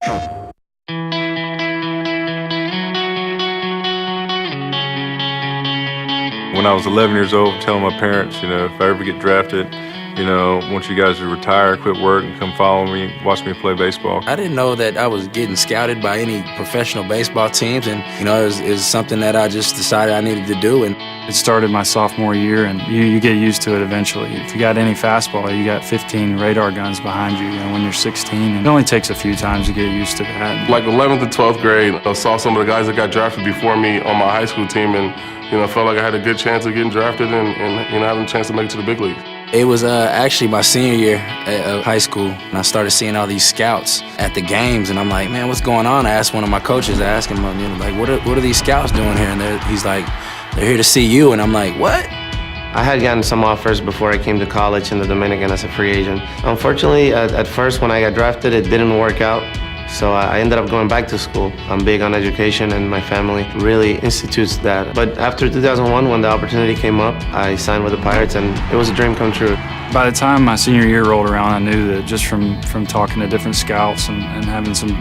When I was 11 years old, telling my parents, if I ever get drafted, I want you guys to retire, quit work, and come follow me, watch me play baseball. I didn't know that I was getting scouted by any professional baseball teams, and it was something that I just decided I needed to do. And it started my sophomore year, and you get used to it eventually. If you got any fastball, you got 15 radar guns behind you. When you're 16, and it only takes a few times to get used to that. Like 11th and 12th grade, I saw some of the guys that got drafted before me on my high school team, and felt like I had a good chance of getting drafted and having a chance to make it to the big league. It was actually my senior year of high school, and I started seeing all these scouts at the games, and I'm like, man, what's going on? I asked one of my coaches, I asked him, like, what are these scouts doing here? And he's like, they're here to see you, and I'm like, what? I had gotten some offers before I came to college in the Dominican as a free agent. Unfortunately, at first when I got drafted, it didn't work out. So I ended up going back to school. I'm big on education, and my family really institutes that. But after 2001, when the opportunity came up, I signed with the Pirates, and it was a dream come true. By the time my senior year rolled around, I knew that just from talking to different scouts and having some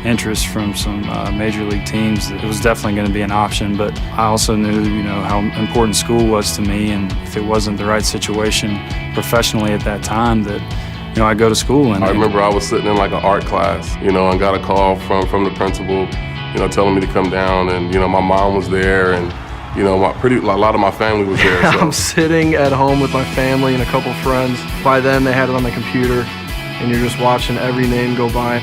interest from some major league teams, that it was definitely going to be an option. But I also knew, how important school was to me, and if it wasn't the right situation professionally at that time, that I go to school. And I remember I was sitting in like an art class, and got a call from the principal, telling me to come down, and my mom was there, and a lot of my family was there. So. I'm sitting at home with my family and a couple friends. By then they had it on the computer, and you're just watching every name go by.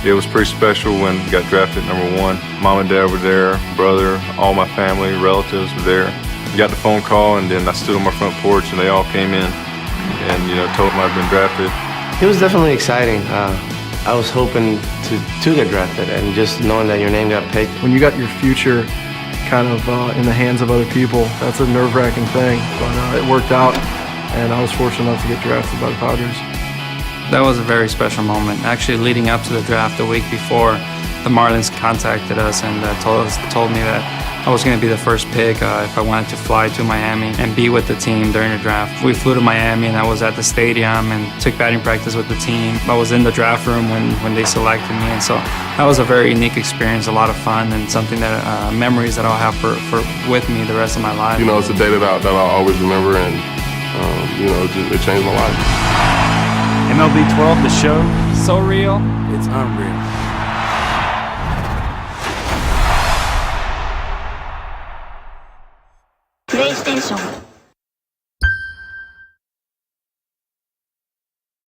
It was pretty special when I got drafted #1. Mom and Dad were there, brother, all my family, relatives were there. I got the phone call, and then I stood on my front porch, and they all came in and told them I'd been drafted. It was definitely exciting. I was hoping to get drafted, and just knowing that your name got picked. When you got your future kind of in the hands of other people, that's a nerve-wracking thing, but it worked out, and I was fortunate enough to get drafted by the Padres. That was a very special moment. Actually, leading up to the draft, the week before, the Marlins contacted us and told me that I was going to be the first pick if I wanted to fly to Miami and be with the team during the draft. We flew to Miami, and I was at the stadium and took batting practice with the team. I was in the draft room when they selected me, and so that was a very unique experience, a lot of fun, and something that memories that I'll have for with me the rest of my life. It's a day that I'll always remember, and it changed my life. MLB 12, the show, so real, it's unreal. PlayStation